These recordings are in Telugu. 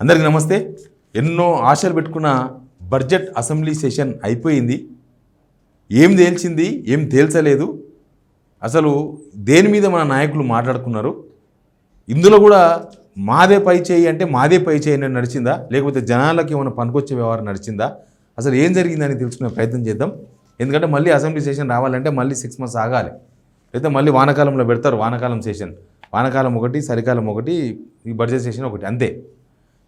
అందరికీ నమస్తే. ఎన్నో ఆశలు పెట్టుకున్న బడ్జెట్ అసెంబ్లీ సెషన్ అయిపోయింది. ఏం తేల్చింది, ఏం తేల్చలేదు, అసలు దేని మీద మన నాయకులు మాట్లాడుకున్నారు, ఇందులో కూడా మాదే పై చేయి అంటే మాదే పై చేయి అని నడిచిందా, లేకపోతే జనాలకి ఏమైనా పనికొచ్చే వ్యవహారం నడిచిందా, అసలు ఏం జరిగిందని తెలుసుకునే ప్రయత్నం చేద్దాం. ఎందుకంటే మళ్ళీ అసెంబ్లీ సెషన్ రావాలంటే మళ్ళీ 6 months ఆగాలి, లేదా మళ్ళీ వానాకాలంలో పెడతారు. వానాకాలం సెషన్, వానాకాలం ఒకటి, చలికాలం ఒకటి, ఈ బడ్జెట్ సెషన్ ఒకటి, అంతే.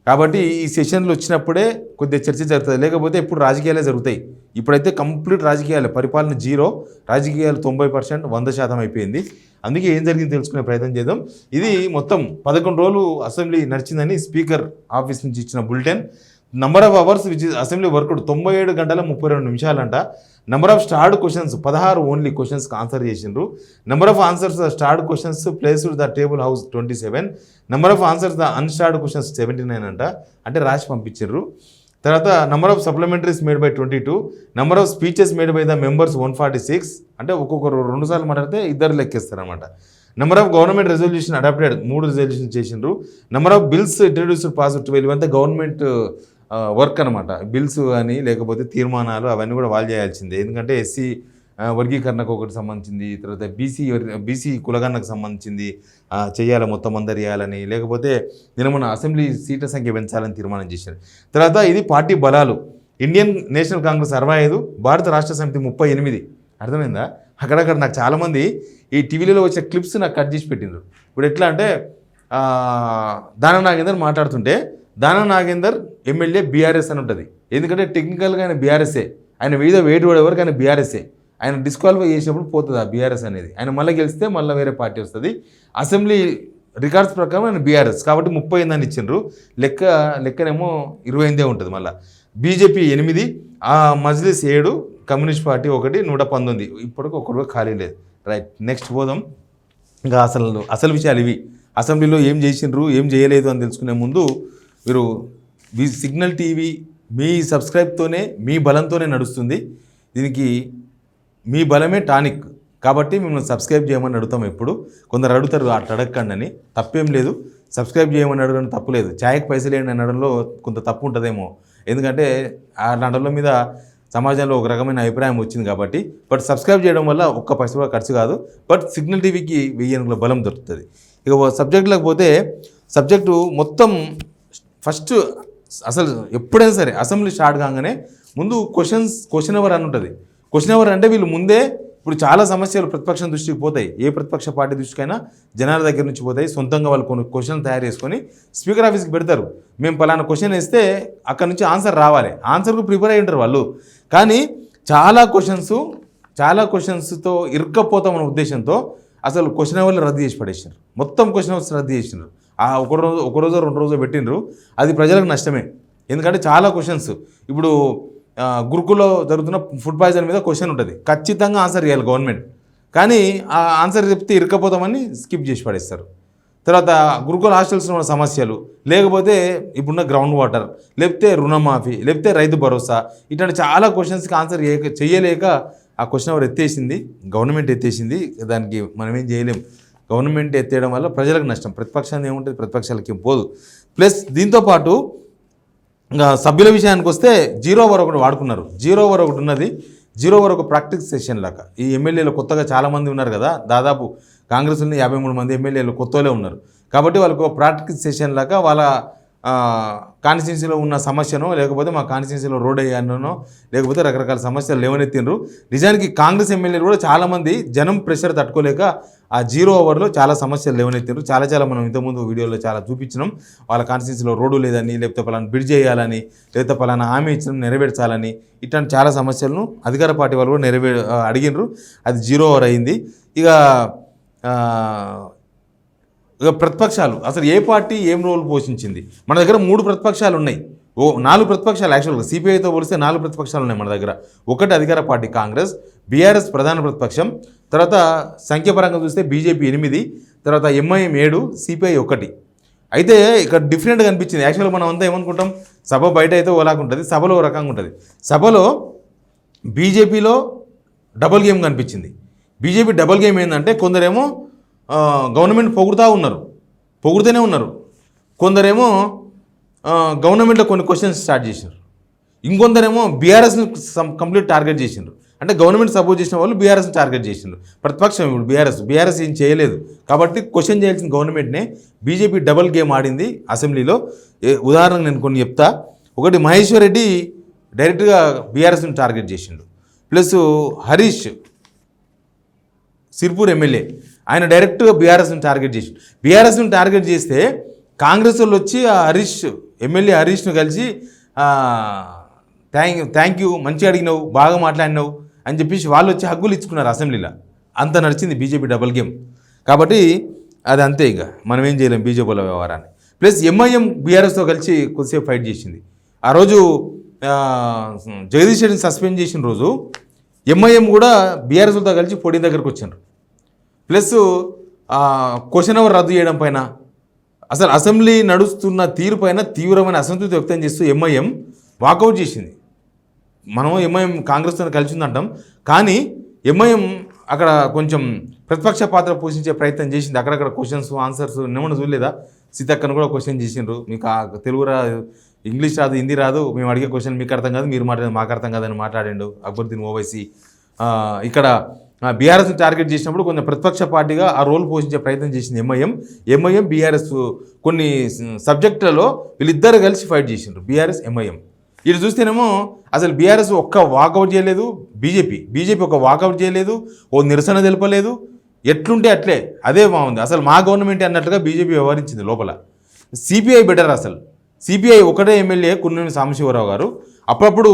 కాబట్టి ఈ సెషన్లు వచ్చినప్పుడే కొద్దిగా చర్చ జరుగుతుంది, లేకపోతే ఇప్పుడు రాజకీయాలే జరుగుతాయి. ఇప్పుడైతే కంప్లీట్ రాజకీయాలే, పరిపాలన జీరో, రాజకీయాలు 90%, 100% అయిపోయింది. అందుకే ఏం జరిగింది తెలుసుకునే ప్రయత్నం చేద్దాం. ఇది మొత్తం 11 రోజులు అసెంబ్లీ నడిచిందని స్పీకర్ ఆఫీస్ నుంచి ఇచ్చిన bulletin. Number of hours which is assembly work 97 గంటల 32 నిమిషాలంట. Number of starred questions 16 only క్వశ్చన్స్కి ఆన్సర్ చేసిండ్రు. Number of answers starred questions placed the table house 27. Number of answers the unstarred questions 79 అంట, అంటే రాసి పంపించారు. తర్వాత number of supplementaries made by 22. Number of speeches made by the members 146, అంటే ఒక్కొక్కరు 2 సార్లు మాట్లాడితే 2 లెక్కేస్తారు అనమాట. Number of government resolution adopted 3 resolution చేసిండ్రు. Number of bills introduced pass 12. ఇవంతా గవర్నమెంట్ వర్క్ అనమాట. బిల్స్ అని లేకపోతే తీర్మానాలు అవన్నీ కూడా వాళ్ళు చేయాల్సిందే. ఎందుకంటే ఎస్సీ వర్గీకరణకు ఒకటి సంబంధించింది, తర్వాత బీసీ కులగణకు సంబంధించింది చేయాలి, మొత్తం అందరు చేయాలని, లేకపోతే మన అసెంబ్లీ సీట్ల సంఖ్య పెంచాలని తీర్మానం చేశారు. తర్వాత ఇది పార్టీ బలాలు. ఇండియన్ నేషనల్ కాంగ్రెస్ 65, భారత రాష్ట్ర సమితి 38. అర్థమైందా? అక్కడక్కడ నాకు చాలామంది ఈ టీవీలలో వచ్చే క్లిప్స్ నాకు కట్ చేసి పెట్టిండ్రు. ఇప్పుడు ఎట్లా అంటే దానం నాగేందర్ మాట్లాడుతుంటే, దానం నాగేందర్ ఎమ్మెల్యే బీఆర్ఎస్ అని ఉంటుంది. ఎందుకంటే టెక్నికల్గా ఆయన బీఆర్ఎస్ఏ, ఆయన మీద వేడి వరకు ఆయన బీఆర్ఎస్ఏ. ఆయన డిస్క్వాలిఫై చేసినప్పుడు పోతుంది ఆ బీఆర్ఎస్ అనేది. ఆయన మళ్ళీ గెలిస్తే మళ్ళీ వేరే పార్టీ వస్తుంది. అసెంబ్లీ రికార్డ్స్ ప్రకారం ఆయన బీఆర్ఎస్ కాబట్టి 38 అని ఇచ్చిండ్రు. లెక్కనేమో 28 ఉంటుంది. మళ్ళీ బీజేపీ 8, మజ్లిస్ 7, కమ్యూనిస్ట్ పార్టీ 1, 119. ఇప్పటికి ఒక్కరు ఖాళీ లేదు. రైట్, నెక్స్ట్ పోదాం. ఇంకా అసలు విషయాలు ఇవి. అసెంబ్లీలో ఏం చేసిండ్రు, ఏం చేయలేదు అని తెలుసుకునే ముందు మీరు సిగ్నల్ టీవీ మీ సబ్స్క్రైబ్తోనే, మీ బలంతోనే నడుస్తుంది. దీనికి మీ బలమే టానిక్. కాబట్టి మిమ్మల్ని సబ్స్క్రైబ్ చేయమని అడుగుతాం. ఎప్పుడు కొందరు అడుగుతారు అట్లా అడగకండి అని, తప్పేం లేదు. సబ్స్క్రైబ్ చేయమని అడగడం తప్పు లేదు. ఛాయకు పైసలు ఏంటి అనడంలో కొంత తప్పు ఉంటుందేమో, ఎందుకంటే ఆ నడల మీద సమాజంలో ఒక రకమైన అభిప్రాయం వచ్చింది కాబట్టి. బట్ సబ్స్క్రైబ్ చేయడం వల్ల ఒక్క పైసలు కూడా ఖర్చు కాదు. బట్ సిగ్నల్ టీవీకి 1000 బలం దొరుకుతుంది. ఇక సబ్జెక్టులకు పోతే, సబ్జెక్టు మొత్తం ఫస్ట్ అసలు ఎప్పుడైనా సరే అసెంబ్లీ స్టార్ట్ కాగానే ముందు క్వశ్చన్ అవర్ అని ఉంటుంది. క్వశ్చన్ అవర్ అంటే వీళ్ళు ముందే, ఇప్పుడు చాలా సమస్యలు ప్రతిపక్షం దృష్టికి పోతాయి, ఏ ప్రతిపక్ష పార్టీ దృష్టికైనా జనాల దగ్గర నుంచి పోతాయి. సొంతంగా వాళ్ళు కొన్ని క్వశ్చన్లు తయారు చేసుకొని స్పీకర్ ఆఫీస్కి పెడతారు. మేము పలానా క్వశ్చన్ వేస్తే అక్కడ నుంచి ఆన్సర్ రావాలి, ఆన్సర్కు ప్రిపేర్ అయ్యి ఉంటారు వాళ్ళు. కానీ చాలా క్వశ్చన్స్తో ఇరుక్కపోతామన్న ఉద్దేశంతో అసలు క్వశ్చన్ అవర్లు రద్దు చేసి పడేసినారు. మొత్తం క్వశ్చన్ అవర్స్ రద్దు చేసినారు. ఒక రోజు 2 రోజు పెట్టినరు. అది ప్రజలకు నష్టమే. ఎందుకంటే చాలా క్వశ్చన్స్, ఇప్పుడు గురుకుల్లో జరుగుతున్న ఫుడ్ పాయిజన్ మీద క్వశ్చన్ ఉంటుంది, ఖచ్చితంగా ఆన్సర్ చేయాలి గవర్నమెంట్. కానీ ఆ ఆన్సర్ చెప్తే ఇరుక్కపోతామని స్కిప్ చేసి పడేస్తారు. తర్వాత గురుకుల హాస్టల్స్లో ఉన్న సమస్యలు, లేకపోతే ఇప్పుడున్న గ్రౌండ్ వాటర్, లేకపోతే రుణమాఫీ, లేకపోతే రైతు భరోసా, ఇట్లాంటి చాలా క్వశ్చన్స్కి ఆన్సర్ చేయలేక ఆ క్వశ్చన్ అవర్ ఎత్తేసింది, గవర్నమెంట్ ఎత్తేసింది. దానికి మనం ఏం చేయలేం. గవర్నమెంట్ ఎత్తేయడం వల్ల ప్రజలకు నష్టం, ప్రతిపక్షాన్ని ఏముంటుంది, ప్రతిపక్షాలకి పోదు. ప్లస్ దీంతోపాటు ఇంకా సభ్యుల విషయానికి వస్తే 0 ఓవర్ ఒకటి వాడుకున్నారు. 0 ఓవర్ ఒకటి ఉన్నది. 0 ఓవర్ ఒక ప్రాక్టీస్ సెషన్ లాగా. ఈ ఎమ్మెల్యేలు కొత్తగా చాలామంది ఉన్నారు కదా, దాదాపు కాంగ్రెస్లో 53 మంది ఎమ్మెల్యేలు కొత్తలే ఉన్నారు. కాబట్టి వాళ్ళకు ప్రాక్టీస్ సెషన్ లాగా వాళ్ళ కాన్స్టిట్యున్సీలో ఉన్న సమస్యనో, లేకపోతే మా కాన్స్టిట్యున్సీలో రోడ్ అయ్యానో, లేకపోతే రకరకాల సమస్యలు లేవనెత్తిండ్రు. నిజానికి కాంగ్రెస్ ఎమ్మెల్యేలు కూడా చాలామంది జనం ప్రెషర్ తట్టుకోలేక ఆ 0 ఓవర్లో చాలా సమస్యలు లేవనెత్తిండ్రు. చాలా మనం ఇంతకుముందు వీడియోలో చాలా చూపించినాం. వాళ్ళ కాన్స్టిట్యున్సీలో రోడ్డు లేదని, లేకపోతే పలానా బ్రిడ్జ్ చేయాలని, లేకపోతే పలానా హామీ ఇచ్చిన నెరవేర్చాలని, ఇట్లాంటి చాలా సమస్యలను అధికార పార్టీ వాళ్ళు కూడా అడిగినరు. అది 0 ఓవర్ అయింది. ఇక ప్రతిపక్షాలు అసలు ఏ పార్టీ ఏం రోల్ పోషించింది? మన దగ్గర 3 ప్రతిపక్షాలు ఉన్నాయి. 4 ప్రతిపక్షాలు యాక్చువల్గా సిపిఐతో పోలిస్తే 4 ప్రతిపక్షాలు ఉన్నాయి మన దగ్గర. ఒకటి అధికార పార్టీ కాంగ్రెస్, బీఆర్ఎస్ ప్రధాన ప్రతిపక్షం, తర్వాత సంఖ్యాపరంగా చూస్తే బీజేపీ 8, తర్వాత ఎంఐఎం 7, సిపిఐ 1. అయితే ఇక్కడ డిఫరెంట్గా అనిపించింది. యాక్చువల్గా మనం అంతా ఏమనుకుంటాం, సభ బయట అయితే ఓలాగుంటుంది, సభలో ఓ రకంగా ఉంటుంది. సభలో బీజేపీలో డబుల్ గేమ్ కనిపించింది. బీజేపీ డబుల్ గేమ్ ఏంటంటే, కొందరేమో గవర్నమెంట్ పొగుడుతూనే ఉన్నారు, కొందరేమో గవర్నమెంట్లో కొన్ని క్వశ్చన్స్ స్టార్ట్ చేసినారు. ఇంకొందరేమో బీఆర్ఎస్ని కంప్లీట్ టార్గెట్ చేసిండ్రు. అంటే గవర్నమెంట్ సపోర్ట్ చేసిన వాళ్ళు బీఆర్ఎస్ని టార్గెట్ చేసిండ్రు. ప్రతిపక్షం ఇప్పుడు బీఆర్ఎస్ ఏం చేయలేదు కాబట్టి క్వశ్చన్ చేయాల్సిన గవర్నమెంట్నే బీజేపీ డబుల్ గేమ్ ఆడింది అసెంబ్లీలో. ఉదాహరణకు నేను కొన్ని చెప్తా. ఒకటి, మహేశ్వర్ రెడ్డి డైరెక్ట్గా బీఆర్ఎస్ని టార్గెట్ చేసిండు. ప్లస్ హరీష్ సిర్పూర్ ఎమ్మెల్యే ఆయన డైరెక్ట్గా బీఆర్ఎస్ని టార్గెట్ చేసిండు. బీఆర్ఎస్ని టార్గెట్ చేస్తే కాంగ్రెస్ వాళ్ళు వచ్చి ఆ ఎమ్మెల్యే హరీష్ను కలిసి థ్యాంక్ యూ, మంచిగా అడిగినావు, బాగా మాట్లాడినావు అని చెప్పేసి వాళ్ళు వచ్చి హగ్గులు ఇచ్చుకున్నారు అసెంబ్లీలో. అంత నడిచింది బీజేపీ డబుల్ గేమ్. కాబట్టి అది అంతే, ఇక మనం ఏం చేయలేం బీజేపీల వ్యవహారాన్ని. ప్లస్ ఎంఐఎం బీఆర్ఎస్తో కలిసి కొద్దిసేపు ఫైట్ చేసింది. ఆ రోజు జగదీష్ రెడ్డిని సస్పెండ్ చేసిన రోజు ఎంఐఎం కూడా బీఆర్ఎస్తో కలిసి పొడి దగ్గరకు వచ్చారు. ప్లస్ క్వశ్చన్ అవర్ రద్దు చేయడం పైన, అసలు అసెంబ్లీ నడుస్తున్న తీరు పైన తీవ్రమైన అసంతృప్తి వ్యక్తం చేస్తూ ఎంఐఎం వాకౌట్ చేసింది. మనం ఎంఐఎం కాంగ్రెస్తో కలిసి ఉందంటాం, కానీ ఎంఐఎం అక్కడ కొంచెం ప్రతిపక్ష పాత్ర పోషించే ప్రయత్నం చేసింది. అక్కడక్కడ క్వశ్చన్స్ ఆన్సర్స్ ఏమన్నా చూడలేదా? సీతక్కను కూడా క్వశ్చన్ చేసిండ్రు, మీకు తెలుగు రాదు, ఇంగ్లీష్ రాదు, హిందీ రాదు, మేము అడిగే క్వశ్చన్ మీకు అర్థం కాదు, మీరు మాట్లాడేది మాకు అర్థం కాదని మాట్లాడిండు అక్బరుద్దీన్ ఓవైసీ. ఇక్కడ బీఆర్ఎస్ని టార్గెట్ చేసినప్పుడు కొంచెం ప్రతిపక్ష పార్టీగా ఆ రోల్ పోషించే ప్రయత్నం చేసింది ఎంఐఎం బీఆర్ఎస్ కొన్ని సబ్జెక్టులలో వీళ్ళిద్దరు కలిసి ఫైట్ చేసిండ్రు, బీఆర్ఎస్ ఎంఐఎం. ఇటు చూస్తేనేమో అసలు బీఆర్ఎస్ ఒక్క వాకౌట్ చేయలేదు, బీజేపీ ఒక వాకౌట్ చేయలేదు, ఓ నిరసన తెలపలేదు, ఎట్లుంటే అట్లే అదే బాగుంది. అసలు మా గవర్నమెంట్ అన్నట్టుగా బీజేపీ వ్యవహరించింది లోపల. CPI better. అసలు సిపిఐ ఒకటే ఎమ్మెల్యే కున్నెని సాంబశివరావు గారు అప్పుడప్పుడు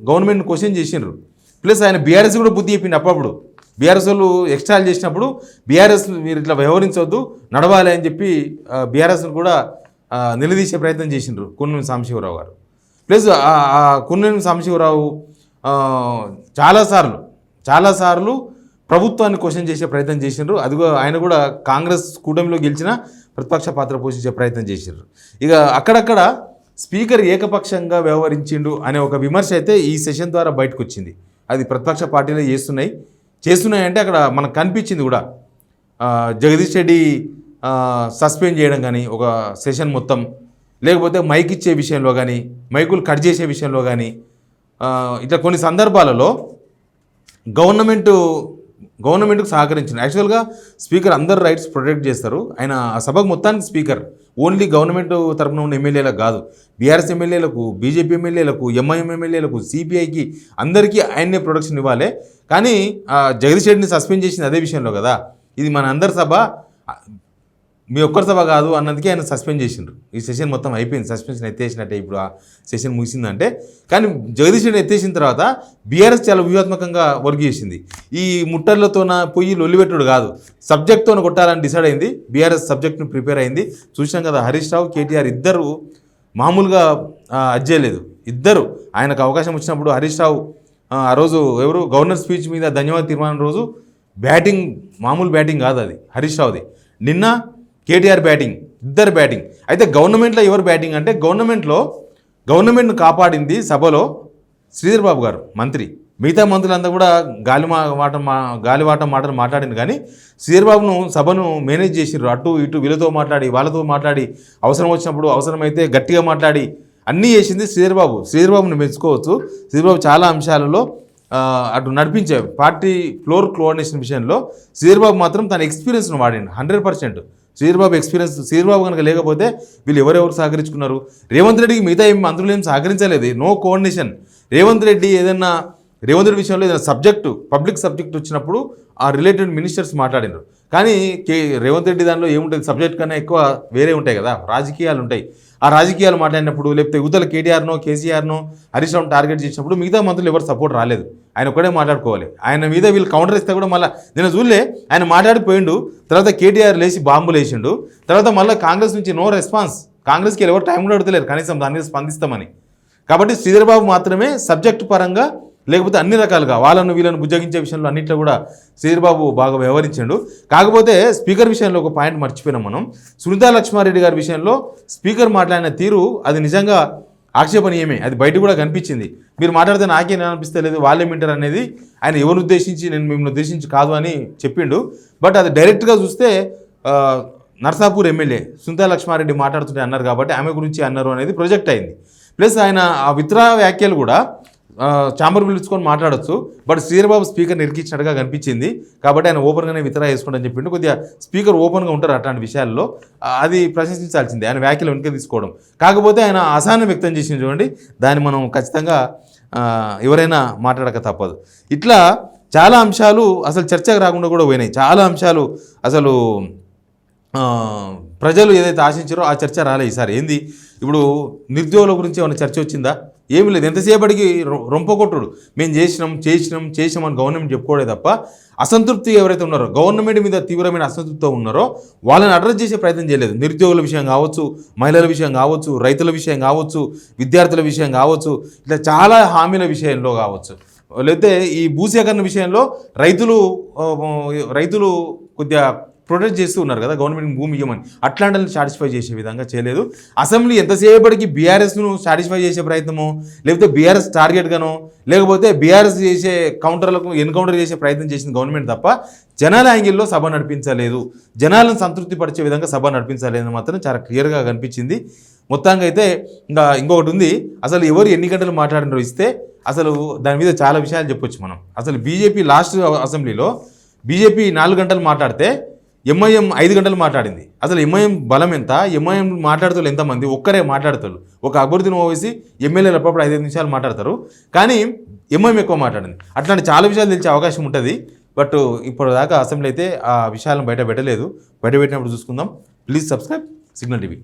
గవర్నమెంట్ క్వశ్చన్ చేసిండ్రు. ప్లస్ ఆయన బీఆర్ఎస్ కూడా బుద్ధి చెప్పింది. అప్పుడప్పుడు బీఆర్ఎస్ వాళ్ళు ఎక్స్ట్రాల్ చేసినప్పుడు బీఆర్ఎస్ మీరు ఇట్లా వ్యవహరించవద్దు, నడవాలి అని చెప్పి బీఆర్ఎస్ను కూడా నిలదీసే ప్రయత్నం చేసిండ్రు కున్నెని సాంబశివరావు గారు. ప్లస్ కున్నెని సాంబశివరావు చాలాసార్లు ప్రభుత్వాన్ని క్వశ్చన్ చేసే ప్రయత్నం చేసిండ్రు. అదిగో ఆయన కూడా కాంగ్రెస్ కూటమిలో గెలిచిన ప్రతిపక్ష పాత్ర పోషించే ప్రయత్నం చేసిండ్రు. ఇక అక్కడక్కడ స్పీకర్ ఏకపక్షంగా వ్యవహరించిండు అనే ఒక విమర్శ అయితే ఈ సెషన్ ద్వారా బయటకు వచ్చింది. అది ప్రతిపక్ష పార్టీలో చేస్తున్నాయి అంటే అక్కడ మనకు కనిపించింది కూడా. జగదీష్ రెడ్డి సస్పెండ్ చేయడం కానీ ఒక సెషన్ మొత్తం, లేకపోతే మైక్ ఇచ్చే విషయంలో కానీ, మైకులు కట్ చేసే విషయంలో కానీ, ఇట్లా కొన్ని సందర్భాలలో గవర్నమెంట్కు సహకరించిన. యాక్చువల్గా స్పీకర్ అందరు రైట్స్ ప్రొటెక్ట్ చేస్తారు. ఆయన ఆ సభకు మొత్తానికి స్పీకర్ ఓన్లీ గవర్నమెంట్ తరఫున ఉన్న ఎమ్మెల్యేలకు కాదు, బీఆర్ఎస్ ఎమ్మెల్యేలకు, బీజేపీ ఎమ్మెల్యేలకు, ఎంఐఎం ఎమ్మెల్యేలకు, సిపిఐకి అందరికీ ఆయన్నే ప్రొటెక్షన్ ఇవ్వాలి. కానీ జగదీష్ రెడ్డిని సస్పెండ్ చేసింది అదే విషయంలో కదా. ఇది మన అందరి సభ, మీ ఒక్కరి సభ కాదు అన్నందుకే ఆయన సస్పెండ్ చేసిండ్రు. ఈ సెషన్ మొత్తం అయిపోయింది, సస్పెన్షన్ ఎత్తేసినట్టే ఇప్పుడు ఆ సెషన్ ముగిసిందంటే. కానీ జగదీష్ రెడ్డి ఎత్తేసిన తర్వాత బీఆర్ఎస్ చాలా వ్యూహాత్మకంగా వర్క్ చేసింది. ఈ ముట్టర్లతోన పొయ్యి లొల్లిపెట్టుడు కాదు, సబ్జెక్ట్తో కొట్టాలని డిసైడ్ అయింది. బీఆర్ఎస్ సబ్జెక్ట్ను ప్రిపేర్ అయింది. చూసినాం కదా, హరీష్ రావు, కేటీఆర్ ఇద్దరు మామూలుగా అజ్జేయలేదు. ఇద్దరు ఆయనకు అవకాశం వచ్చినప్పుడు హరీష్ రావు ఆ రోజు గవర్నర్ స్పీచ్ మీద ధన్యవాద తీర్మానం రోజు బ్యాటింగ్, మామూలు బ్యాటింగ్ కాదు అది హరీష్ రావుది. నిన్న కేటీఆర్ బ్యాటింగ్, ఇద్దరు బ్యాటింగ్. అయితే గవర్నమెంట్లో ఎవరు బ్యాటింగ్ అంటే గవర్నమెంట్ను కాపాడింది సభలో శ్రీధర్ బాబు గారు మంత్రి. మిగతా మంత్రులంతా కూడా గాలివాటం మాటలు మాట్లాడింది. కానీ శ్రీధర్ బాబును సభను మేనేజ్ చేసిర్రు. అటు ఇటు వీళ్ళతో మాట్లాడి వాళ్ళతో మాట్లాడి అవసరం వచ్చినప్పుడు అవసరమైతే గట్టిగా మాట్లాడి అన్నీ చేసింది శ్రీధర్ బాబు. శ్రీధర్ బాబుని మెచ్చుకోవచ్చు. శ్రీధర్ బాబు చాలా అంశాలలో అటు నడిపించే పార్టీ ఫ్లోర్ కోఆర్డినేషన్ విషయంలో శ్రీధర్ బాబు మాత్రం తన ఎక్స్పీరియన్స్ను వాడిండు 100%. శ్రీధర్ బాబు ఎక్స్పీరియన్స్, శ్రీధర్ బాబు కనుక లేకపోతే వీళ్ళు ఎవరెవరు సహకరించుకున్నారు? రేవంత్ రెడ్డికి మిగతా మంత్రులు ఏం సహకరించలేదు, నో కోఆర్డినేషన్. రేవంత్ రెడ్డి విషయంలో ఏదైనా సబ్జెక్టు, పబ్లిక్ సబ్జెక్ట్ వచ్చినప్పుడు ఆ రిలేటెడ్ మినిస్టర్స్ మాట్లాడినారు. కానీ రేవంత్ రెడ్డి దానిలో ఏముంటుంది, సబ్జెక్ట్ కన్నా ఎక్కువ వేరే ఉంటాయి కదా, రాజకీయాలు ఉంటాయి. ఆ రాజకీయాలు మాట్లాడినప్పుడు, లేకపోతే యువతల కేటీఆర్నో కేసీఆర్నో హరీష్ రావును టార్గెట్ చేసినప్పుడు మిగతా మంత్రులు ఎవరు సపోర్ట్ రాలేదు. ఆయన ఒక్కడే మాట్లాడుకోవాలి. ఆయన మీద వీళ్ళు కౌంటర్ ఇస్తే కూడా మళ్ళీ నేను చూడలే, ఆయన మాట్లాడిపోయిండు. తర్వాత కేటీఆర్ లేచి బాంబులు వేసిండు. తర్వాత మళ్ళీ కాంగ్రెస్ నుంచి నో రెస్పాన్స్. కాంగ్రెస్కి ఎవరు టైం కూడా అడతలేరు కనీసం దాని మీద స్పందిస్తామని. కాబట్టి శ్రీధర్ బాబు మాత్రమే సబ్జెక్టు పరంగా, లేకపోతే అన్ని రకాలుగా వాళ్ళను వీళ్ళను బుజ్జగించే విషయంలో అన్నింటిలో కూడా శ్రీధర్ బాబు బాగా వ్యవహరించాడు. కాకపోతే స్పీకర్ విషయంలో ఒక పాయింట్ మర్చిపోయినాం మనం. సునీతా లక్ష్మారెడ్డి గారి విషయంలో స్పీకర్ మాట్లాడిన తీరు అది నిజంగా ఆక్షేపణీయమే. అది బయట కూడా కనిపించింది. మీరు మాట్లాడితే నాకేం అనిపిస్తలేదు, వాళ్ళేమింటారు అనేది ఆయన ఎవరు ఉద్దేశించి, నేను మిమ్మల్ని ఉద్దేశించి కాదు అని చెప్పిండు. బట్ అది డైరెక్ట్గా చూస్తే నర్సాపూర్ ఎమ్మెల్యే సుంతా లక్ష్మారెడ్డి మాట్లాడుతుంటే అన్నారు కాబట్టి ఆమె గురించి అన్నారు అనేది ప్రొజెక్ట్ అయింది. ప్లస్ ఆయన ఆ విత్రా వ్యాఖ్యలు కూడా ఛాంబర్ పిలుచుకొని మాట్లాడొచ్చు, బట్ శ్రీధర్బాబు స్పీకర్ నిరికించినట్టుగా కనిపించింది. కాబట్టి ఆయన ఓపెన్గానే విత్రా వేసుకోవడం చెప్పిండు. కొద్దిగా స్పీకర్ ఓపెన్గా ఉంటారు అట్లాంటి విషయాల్లో, అది ప్రశంసించాల్సిందే ఆయన వ్యాఖ్యలు వెనుక తీసుకోవడం. కాకపోతే ఆయన అసహనం వ్యక్తం చేసింది చూడండి, దాన్ని మనం ఖచ్చితంగా ఎవరైనా మాట్లాడక తప్పదు. ఇట్లా చాలా అంశాలు అసలు చర్చకు రాకుండా కూడా పోయినాయి. చాలా అంశాలు అసలు ప్రజలు ఏదైతే ఆశించారో ఆ చర్చ రాలే ఈసారి. ఏంది ఇప్పుడు నిరుద్యోగుల గురించి ఏమైనా చర్చ వచ్చిందా? ఏమి లేదు. ఎంతసేపటికి రొంపకొట్టుడు, మేము చేసినాం అని గవర్నమెంట్ చెప్పుకోవడే తప్ప అసంతృప్తి ఎవరైతే ఉన్నారో, గవర్నమెంట్ మీద తీవ్రమైన అసంతృప్తితో ఉన్నారో వాళ్ళని అడ్రస్ చేసే ప్రయత్నం చేయలేదు. నిరుద్యోగుల విషయం కావచ్చు, మహిళల విషయం కావచ్చు, రైతుల విషయం కావచ్చు, విద్యార్థుల విషయం కావచ్చు, ఇట్లా చాలా హామీల విషయంలో కావచ్చు, లేకపోతే ఈ భూసేకరణ విషయంలో రైతులు కొద్దిగా ప్రొటెక్ట్ చేస్తూ ఉన్నారు కదా గవర్నమెంట్ భూమి ఇవ్వమని, అట్లాంటిని సాటిస్ఫై చేసే విధంగా చేయలేదు. అసెంబ్లీ ఎంతసేపటికి బీఆర్ఎస్ను సాటిస్ఫై చేసే ప్రయత్నమో, లేకపోతే బీఆర్ఎస్ టార్గెట్గానో, లేకపోతే బీఆర్ఎస్ చేసే కౌంటర్లకు ఎన్కౌంటర్ చేసే ప్రయత్నం చేసింది గవర్నమెంట్ తప్ప జనాల యాంగిల్లో సభ నడిపించలేదు, జనాలను సంతృప్తిపరిచే విధంగా సభ నడిపించలేదని మాత్రం చాలా క్లియర్గా కనిపించింది. మొత్తంగా అయితే ఇంకొకటి ఉంది, అసలు ఎవరు ఎన్ని గంటలు మాట్లాడినారో ఇస్తే అసలు దాని మీద చాలా విషయాలు చెప్పొచ్చు మనం. అసలు బీజేపీ లాస్ట్ అసెంబ్లీలో బీజేపీ 4 గంటలు మాట్లాడితే ఎంఐఎం 5 గంటలు మాట్లాడింది. అసలు ఎంఐఎం బలం ఎంత, ఎంఐఎం మాట్లాడుతూ ఎంతమంది, ఒక్కరే మాట్లాడతారు. ఒక అక్బరుద్దీన్ ఓవైసీ ఎమ్మెల్యేలు అప్పుడప్పుడు 5 నిమిషాలు మాట్లాడతారు, కానీ ఎంఐఎం ఎక్కువ మాట్లాడింది. అట్లాంటి చాలా విషయాలు తెలిసే అవకాశం ఉంటుంది. బట్ ఇప్పటిదాకా అసెంబ్లీ అయితే ఆ విషయాలను బయట పెట్టలేదు. బయట పెట్టినప్పుడు చూసుకుందాం. Please subscribe signal TV.